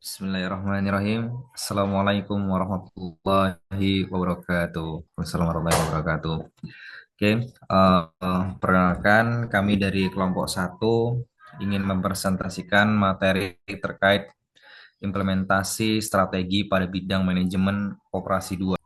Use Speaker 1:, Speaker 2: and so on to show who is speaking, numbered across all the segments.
Speaker 1: Bismillahirrahmanirrahim. Assalamualaikum warahmatullahi wabarakatuh. Wassalamualaikum warahmatullahi wabarakatuh. Oke, perkenalkan kami dari kelompok satu ingin mempresentasikan materi terkait implementasi strategi pada bidang manajemen operasi 2.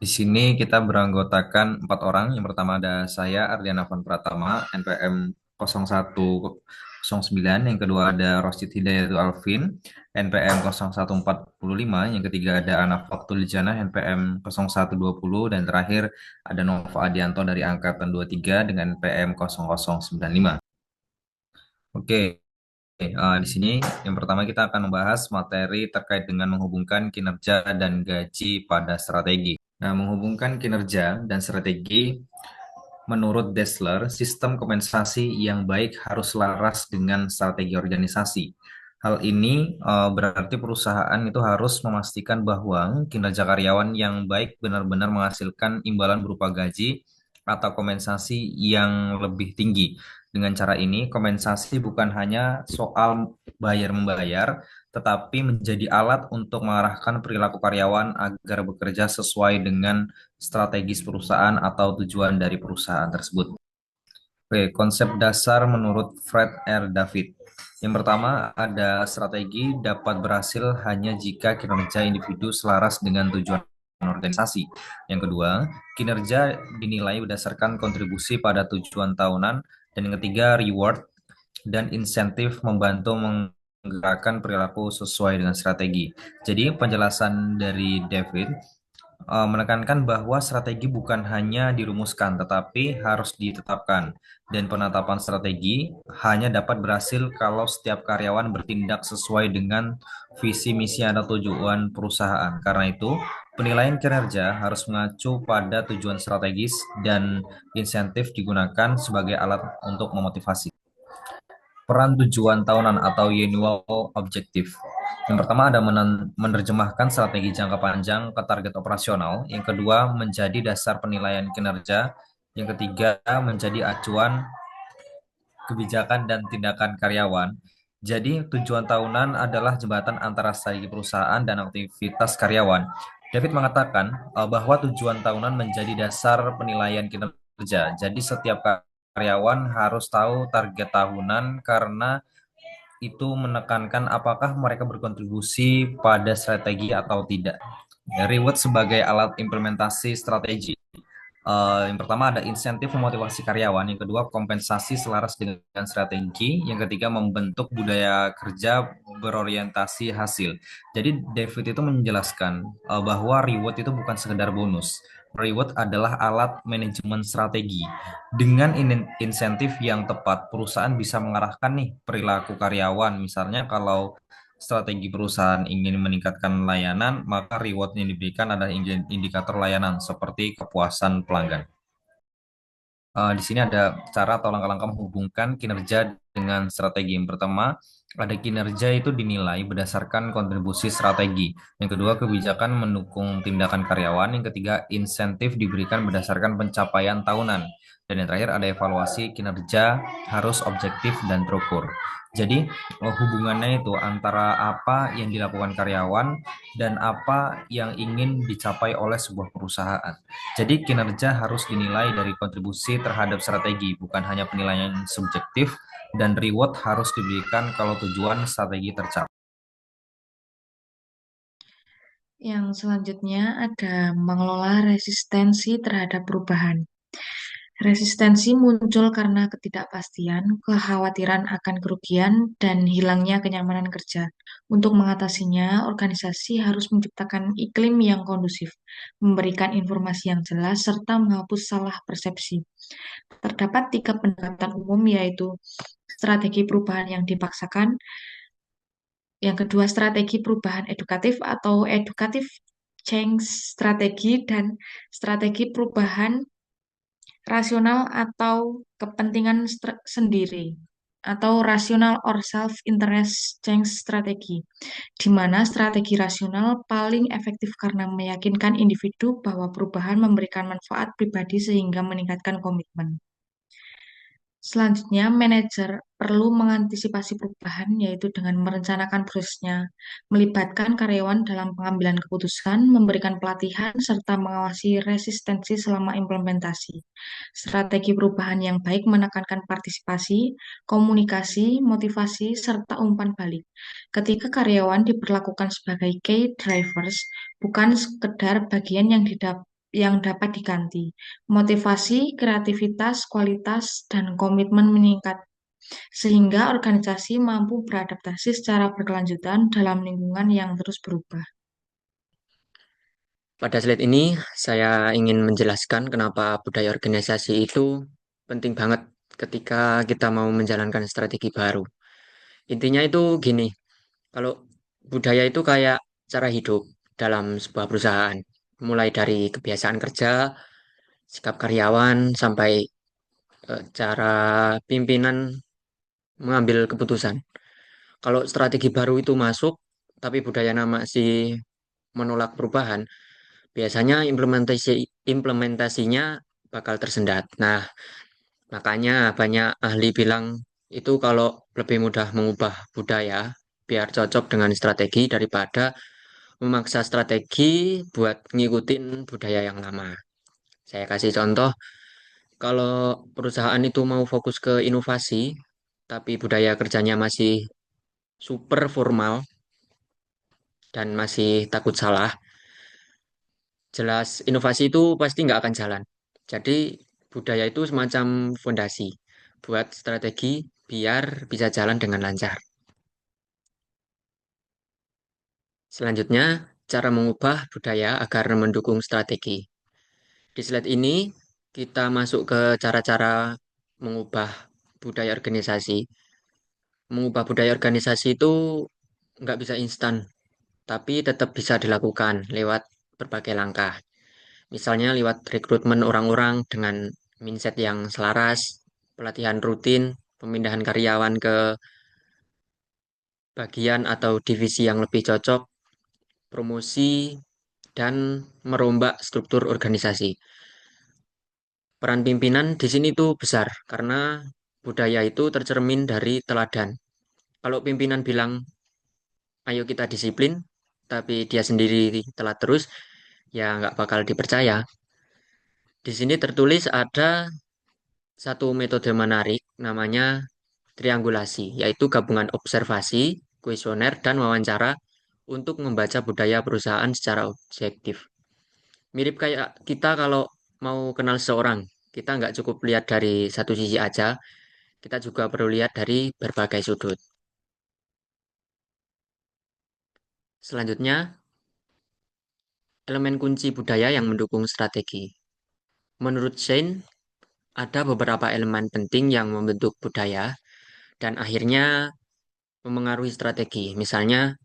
Speaker 1: Di sini kita beranggotakan 4 orang. Yang pertama ada saya, Ardiana Van Pratama, NPM 0109. Yang kedua ada Rosid Hidayatul Alvin, NPM 0145. Yang ketiga ada Ana Faktul Janah, NPM 0120. Dan terakhir ada Nova Adianto dari Angkatan 23 dengan NPM 0095. Oke, di sini yang pertama kita akan membahas materi terkait dengan menghubungkan kinerja dan gaji pada strategi. Nah, menghubungkan kinerja dan strategi, menurut Dessler, sistem kompensasi yang baik harus selaras dengan strategi organisasi. Hal ini berarti perusahaan itu harus memastikan bahwa kinerja karyawan yang baik benar-benar menghasilkan imbalan berupa gaji atau kompensasi yang lebih tinggi. Dengan cara ini, kompensasi bukan hanya soal bayar-membayar, tetapi menjadi alat untuk mengarahkan perilaku karyawan agar bekerja sesuai dengan strategis perusahaan atau tujuan dari perusahaan tersebut. Oke, konsep dasar menurut Fred R. David. Yang pertama, ada strategi dapat berhasil hanya jika kinerja individu selaras dengan tujuan organisasi. Yang kedua, kinerja dinilai berdasarkan kontribusi pada tujuan tahunan. Dan yang ketiga, reward dan insentif membantu menggerakkan perilaku sesuai dengan strategi. Jadi, penjelasan dari David menekankan bahwa strategi bukan hanya dirumuskan, tetapi harus ditetapkan. Dan penetapan strategi hanya dapat berhasil kalau setiap karyawan bertindak sesuai dengan visi, misi, atau tujuan perusahaan. Karena itu, penilaian kinerja harus mengacu pada tujuan strategis dan insentif digunakan sebagai alat untuk memotivasi. Peran tujuan tahunan atau annual objective. Yang pertama ada menerjemahkan strategi jangka panjang ke target operasional. Yang kedua menjadi dasar penilaian kinerja. Yang ketiga menjadi acuan kebijakan dan tindakan karyawan. Jadi tujuan tahunan adalah jembatan antara strategi perusahaan dan aktivitas karyawan. David mengatakan bahwa tujuan tahunan menjadi dasar penilaian kinerja. Jadi setiap karyawan harus tahu target tahunan karena itu menekankan apakah mereka berkontribusi pada strategi atau tidak. Reward sebagai alat implementasi strategi. Yang pertama ada insentif memotivasi karyawan, yang kedua kompensasi selaras dengan strategi, yang ketiga membentuk budaya kerja berorientasi hasil. Jadi David itu menjelaskan bahwa reward itu bukan sekedar bonus. Reward adalah alat manajemen strategi. Dengan insentif yang tepat, perusahaan bisa mengarahkan nih perilaku karyawan. Misalnya kalau strategi perusahaan ingin meningkatkan layanan, maka reward yang diberikan adalah indikator layanan seperti kepuasan pelanggan. Di sini ada cara atau langkah-langkah menghubungkan kinerja dengan strategi. Yang pertama, ada kinerja itu dinilai berdasarkan kontribusi strategi. Yang kedua, kebijakan mendukung tindakan karyawan. Yang ketiga, insentif diberikan berdasarkan pencapaian tahunan. Dan yang terakhir, ada evaluasi kinerja harus objektif dan terukur. Jadi, hubungannya itu antara apa yang dilakukan karyawan dan apa yang ingin dicapai oleh sebuah perusahaan. Jadi kinerja harus dinilai dari kontribusi terhadap strategi, bukan hanya penilaian subjektif, dan reward harus diberikan kalau tujuan strategi tercapai.
Speaker 2: Yang selanjutnya ada mengelola resistensi terhadap perubahan. Resistensi muncul karena ketidakpastian, kekhawatiran akan kerugian, dan hilangnya kenyamanan kerja. Untuk mengatasinya, organisasi harus menciptakan iklim yang kondusif, memberikan informasi yang jelas, serta menghapus salah persepsi. Terdapat tiga pendekatan umum, yaitu strategi perubahan yang dipaksakan, yang kedua, strategi perubahan edukatif atau educative change strategi, dan strategi perubahan rasional atau kepentingan sendiri atau rasional or self-interest change strategi, di mana strategi rasional paling efektif karena meyakinkan individu bahwa perubahan memberikan manfaat pribadi sehingga meningkatkan komitmen. Selanjutnya, manajer perlu mengantisipasi perubahan, yaitu dengan merencanakan prosesnya, melibatkan karyawan dalam pengambilan keputusan, memberikan pelatihan, serta mengawasi resistensi selama implementasi. Strategi perubahan yang baik menekankan partisipasi, komunikasi, motivasi, serta umpan balik. Ketika karyawan diperlakukan sebagai key drivers, bukan sekedar bagian yang dapat diganti. Motivasi, kreativitas, kualitas, dan komitmen meningkat sehingga organisasi mampu beradaptasi secara berkelanjutan dalam lingkungan yang terus berubah.
Speaker 3: Pada slide ini, saya ingin menjelaskan kenapa budaya organisasi itu penting banget ketika kita mau menjalankan strategi baru. Intinya itu gini, kalau budaya itu kayak cara hidup dalam sebuah perusahaan, mulai dari kebiasaan kerja, sikap karyawan, sampai cara pimpinan mengambil keputusan. Kalau strategi baru itu masuk, tapi budayanya masih menolak perubahan, biasanya implementasinya bakal tersendat. Nah, makanya banyak ahli bilang itu kalau lebih mudah mengubah budaya biar cocok dengan strategi daripada memaksa strategi buat ngikutin budaya yang lama. Saya kasih contoh, kalau perusahaan itu mau fokus ke inovasi, tapi budaya kerjanya masih super formal dan masih takut salah, jelas inovasi itu pasti nggak akan jalan. Jadi budaya itu semacam fondasi buat strategi biar bisa jalan dengan lancar. Selanjutnya, cara mengubah budaya agar mendukung strategi. Di slide ini, kita masuk ke cara-cara mengubah budaya organisasi. Mengubah budaya organisasi itu nggak bisa instan, tapi tetap bisa dilakukan lewat berbagai langkah. Misalnya lewat rekrutmen orang-orang dengan mindset yang selaras, pelatihan rutin, pemindahan karyawan ke bagian atau divisi yang lebih cocok, promosi, dan merombak struktur organisasi. Peran pimpinan di sini tuh besar karena budaya itu tercermin dari teladan. Kalau pimpinan bilang, ayo kita disiplin, tapi dia sendiri telat terus, ya nggak bakal dipercaya. Di sini tertulis ada satu metode menarik namanya triangulasi, yaitu gabungan observasi, kuesioner, dan wawancara untuk membaca budaya perusahaan secara objektif. Mirip kayak kita kalau mau kenal seseorang, kita nggak cukup lihat dari satu sisi aja, kita juga perlu lihat dari berbagai sudut. Selanjutnya, elemen kunci budaya yang mendukung strategi. Menurut Shane, ada beberapa elemen penting yang membentuk budaya dan akhirnya memengaruhi strategi. Misalnya,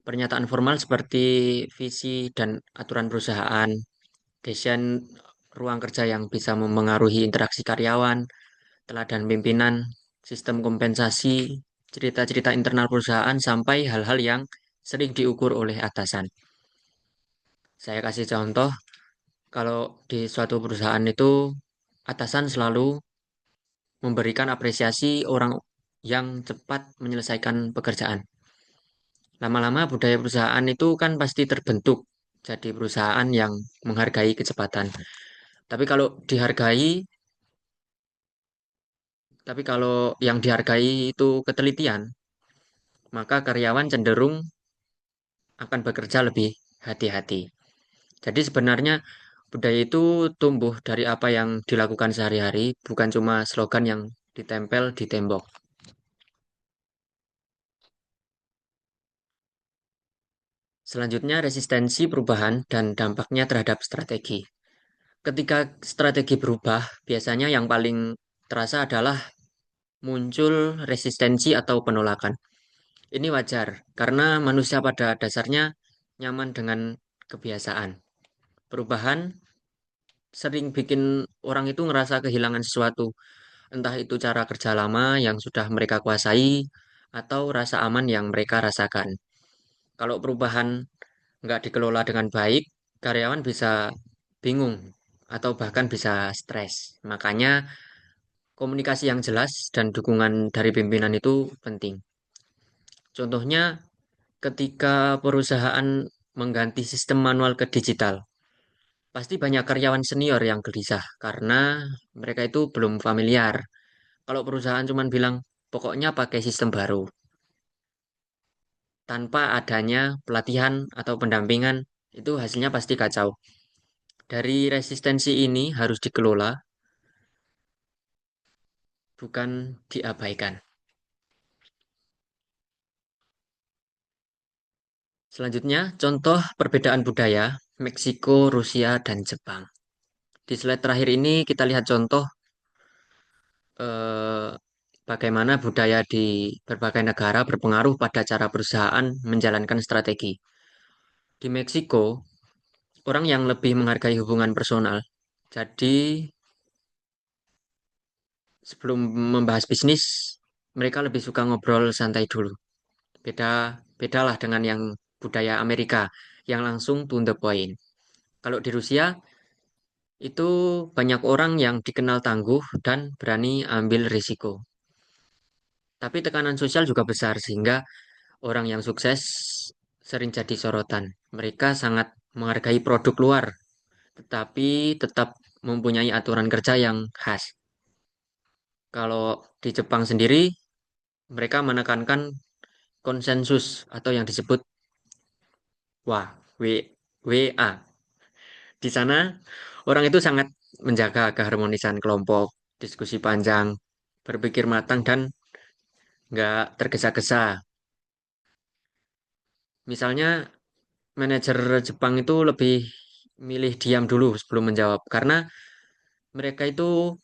Speaker 3: pernyataan formal seperti visi dan aturan perusahaan, desain ruang kerja yang bisa memengaruhi interaksi karyawan, teladan pimpinan, sistem kompensasi, cerita-cerita internal perusahaan, sampai hal-hal yang sering diukur oleh atasan. Saya kasih contoh, kalau di suatu perusahaan itu atasan selalu memberikan apresiasi orang yang cepat menyelesaikan pekerjaan. Lama-lama budaya perusahaan itu kan pasti terbentuk jadi perusahaan yang menghargai kecepatan. Tapi kalau dihargai, tapi kalau yang dihargai itu ketelitian, maka karyawan cenderung akan bekerja lebih hati-hati. Jadi sebenarnya budaya itu tumbuh dari apa yang dilakukan sehari-hari, bukan cuma slogan yang ditempel di tembok. Selanjutnya, resistensi perubahan dan dampaknya terhadap strategi. Ketika strategi berubah, biasanya yang paling terasa adalah muncul resistensi atau penolakan. Ini wajar, karena manusia pada dasarnya nyaman dengan kebiasaan. Perubahan sering bikin orang itu ngerasa kehilangan sesuatu, entah itu cara kerja lama yang sudah mereka kuasai, atau rasa aman yang mereka rasakan. Kalau perubahan nggak dikelola dengan baik, karyawan bisa bingung atau bahkan bisa stres. Makanya Komunikasi yang jelas dan dukungan dari pimpinan itu penting. Contohnya, ketika perusahaan mengganti sistem manual ke digital, pasti banyak karyawan senior yang gelisah karena mereka itu belum familiar. Kalau perusahaan cuma bilang, pokoknya pakai sistem baru, tanpa adanya pelatihan atau pendampingan, itu hasilnya pasti kacau. Dari resistensi ini harus dikelola, bukan diabaikan. Selanjutnya, contoh perbedaan budaya Meksiko, Rusia, dan Jepang. Di slide terakhir ini kita lihat contoh eh, bagaimana budaya di berbagai negara berpengaruh pada cara perusahaan menjalankan strategi. Di Meksiko, orang yang lebih menghargai hubungan personal. Jadi, sebelum membahas bisnis, mereka lebih suka ngobrol santai dulu. Bedalah dengan yang budaya Amerika yang langsung to the point. Kalau di Rusia, itu banyak orang yang dikenal tangguh dan berani ambil risiko. Tapi tekanan sosial juga besar sehingga orang yang sukses sering jadi sorotan. Mereka sangat menghargai produk luar, tetapi tetap mempunyai aturan kerja yang khas. Kalau di Jepang sendiri, mereka menekankan konsensus atau yang disebut WA. Di sana, orang itu sangat menjaga keharmonisan kelompok, diskusi panjang, berpikir matang, dan nggak tergesa-gesa. Misalnya, manajer Jepang itu lebih milih diam dulu sebelum menjawab, karena mereka itu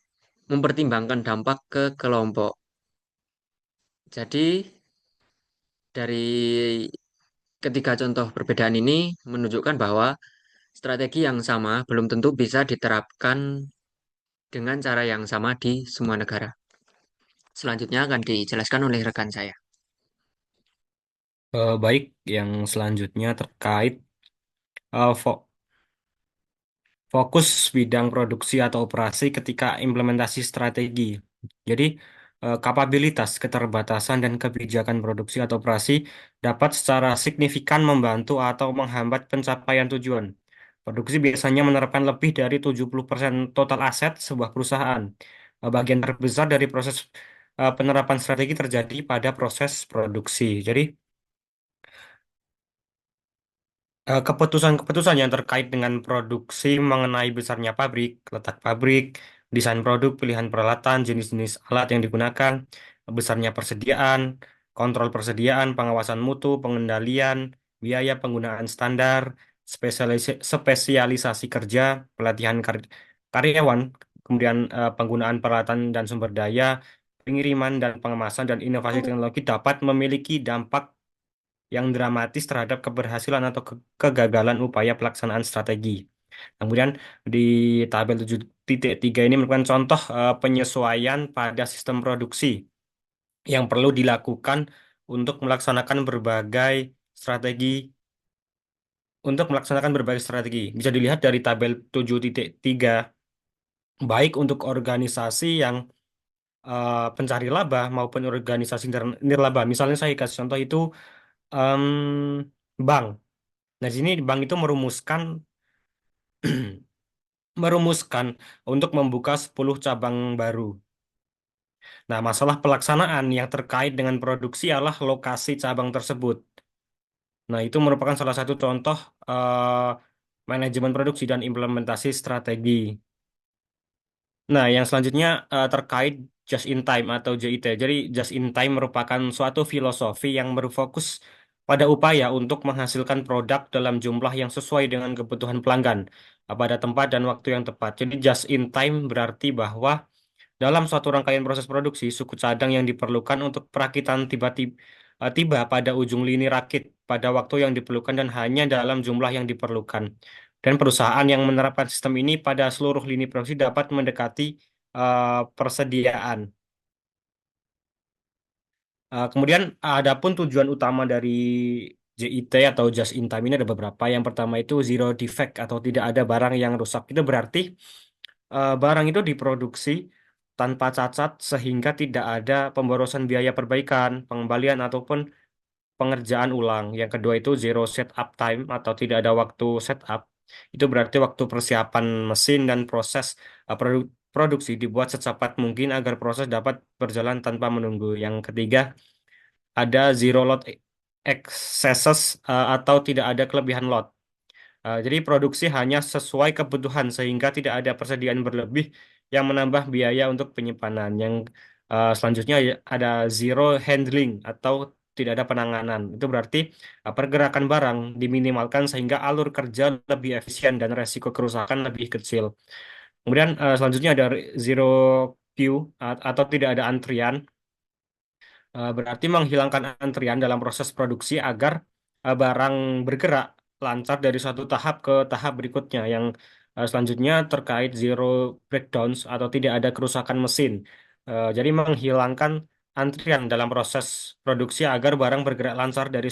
Speaker 3: mempertimbangkan dampak ke kelompok. Jadi, dari ketiga contoh perbedaan ini menunjukkan bahwa strategi yang sama belum tentu bisa diterapkan dengan cara yang sama di semua negara. Selanjutnya akan dijelaskan oleh rekan saya.
Speaker 4: Baik, yang selanjutnya terkait eh, fo- fokus bidang produksi atau operasi ketika implementasi strategi. Jadi, kapabilitas, keterbatasan, dan kebijakan produksi atau operasi dapat secara signifikan membantu atau menghambat pencapaian tujuan. Produksi biasanya menerapkan lebih dari 70% total aset sebuah perusahaan. Bagian terbesar dari proses penerapan strategi terjadi pada proses produksi. Jadi, keputusan-keputusan yang terkait dengan produksi mengenai besarnya pabrik, letak pabrik, desain produk, pilihan peralatan, jenis-jenis alat yang digunakan, besarnya persediaan, kontrol persediaan, pengawasan mutu, pengendalian, biaya penggunaan standar, spesialisasi kerja, pelatihan karyawan, kemudian penggunaan peralatan dan sumber daya, pengiriman dan pengemasan dan inovasi teknologi dapat memiliki dampak yang dramatis terhadap keberhasilan atau kegagalan upaya pelaksanaan strategi. Kemudian di tabel 7.3 ini merupakan contoh penyesuaian pada sistem produksi yang perlu dilakukan untuk melaksanakan berbagai strategi Bisa dilihat dari tabel 7.3 baik untuk organisasi yang pencari laba maupun organisasi nirlaba. Misalnya saya kasih contoh itu em, bank. Nah, di sini bank itu merumuskan untuk membuka 10 cabang baru. Nah, masalah pelaksanaan yang terkait dengan produksi adalah lokasi cabang tersebut. Nah, itu merupakan salah satu contoh eh, manajemen produksi dan implementasi strategi. Nah, yang selanjutnya terkait just in time atau JIT. Jadi, just in time merupakan suatu filosofi yang berfokus pada upaya untuk menghasilkan produk dalam jumlah yang sesuai dengan kebutuhan pelanggan pada tempat dan waktu yang tepat. Jadi, just in time berarti bahwa dalam suatu rangkaian proses produksi, suku cadang yang diperlukan untuk perakitan tiba pada ujung lini rakit pada waktu yang diperlukan dan hanya dalam jumlah yang diperlukan. Dan perusahaan yang menerapkan sistem ini pada seluruh lini produksi dapat mendekati persediaan. Kemudian adapun tujuan utama dari JIT atau Just in Time ini ada beberapa. Yang pertama itu zero defect atau tidak ada barang yang rusak. Itu berarti barang itu diproduksi tanpa cacat sehingga tidak ada pemborosan biaya perbaikan, pengembalian ataupun pengerjaan ulang. Yang kedua itu zero setup time atau tidak ada waktu setup. Itu berarti waktu persiapan mesin dan proses produksi dibuat secepat mungkin agar proses dapat berjalan tanpa menunggu. Yang ketiga ada zero load excesses atau tidak ada kelebihan load. Jadi produksi hanya sesuai kebutuhan sehingga tidak ada persediaan berlebih yang menambah biaya untuk penyimpanan. Yang selanjutnya ada zero handling atau tidak ada penanganan. Itu berarti pergerakan barang diminimalkan sehingga alur kerja lebih efisien dan resiko kerusakan lebih kecil. Kemudian selanjutnya ada zero queue atau tidak ada antrian. Berarti menghilangkan antrian dalam proses produksi agar barang bergerak lancar dari satu tahap ke tahap berikutnya. Yang selanjutnya terkait zero breakdowns atau tidak ada kerusakan mesin. Jadi menghilangkan antrian dalam proses produksi agar barang bergerak lancar dari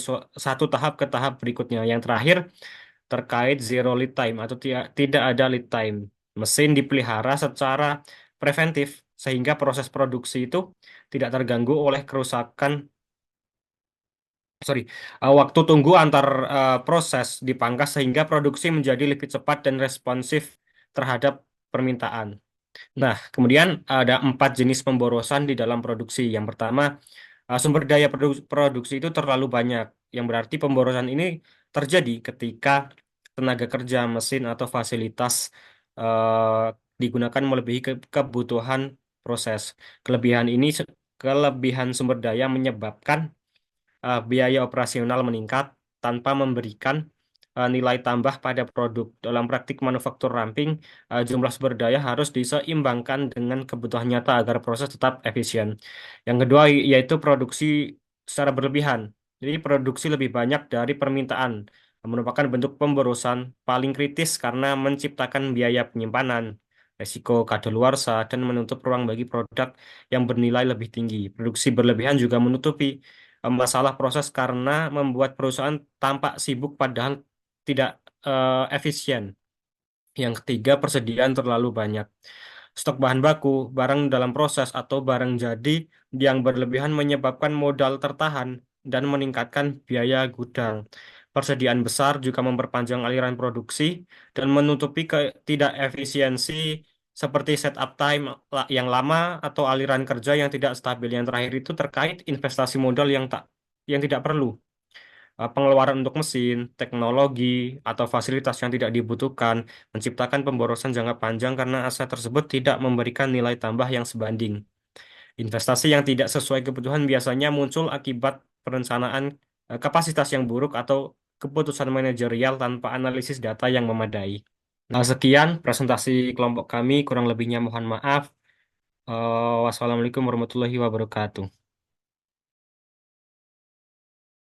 Speaker 4: satu tahap ke tahap berikutnya. Yang terakhir terkait zero lead time atau tidak ada lead time. Mesin dipelihara secara preventif sehingga proses produksi itu tidak terganggu oleh kerusakan, sorry, waktu tunggu antar proses dipangkas sehingga produksi menjadi lebih cepat dan responsif terhadap permintaan. Nah, kemudian ada 4 jenis pemborosan di dalam produksi. Yang pertama, sumber daya produksi itu terlalu banyak, yang berarti pemborosan ini terjadi ketika tenaga kerja, mesin, atau fasilitas digunakan melebihi kebutuhan proses. Kelebihan sumber daya menyebabkan biaya operasional meningkat tanpa memberikan nilai tambah pada produk. Dalam praktik manufaktur ramping, jumlah sumber daya harus diseimbangkan dengan kebutuhan nyata agar proses tetap efisien. Yang kedua yaitu produksi secara berlebihan. Jadi produksi lebih banyak dari permintaan merupakan bentuk pemborosan paling kritis karena menciptakan biaya penyimpanan, resiko kadaluarsa, dan menutup ruang bagi produk yang bernilai lebih tinggi. Produksi berlebihan juga menutupi masalah proses karena membuat perusahaan tampak sibuk padahal tidak efisien. Yang ketiga, persediaan terlalu banyak. Stok bahan baku, barang dalam proses, atau barang jadi yang berlebihan menyebabkan modal tertahan dan meningkatkan biaya gudang. Persediaan besar juga memperpanjang aliran produksi dan menutupi ketidak efisiensi seperti setup time yang lama atau aliran kerja yang tidak stabil. Yang terakhir itu terkait investasi modal yang tidak perlu, pengeluaran untuk mesin, teknologi, atau fasilitas yang tidak dibutuhkan, menciptakan pemborosan jangka panjang karena aset tersebut tidak memberikan nilai tambah yang sebanding. Investasi yang tidak sesuai kebutuhan biasanya muncul akibat perencanaan kapasitas yang buruk atau keputusan manajerial tanpa analisis data yang memadai. Nah, sekian presentasi kelompok kami, kurang lebihnya mohon maaf. Wassalamualaikum warahmatullahi wabarakatuh.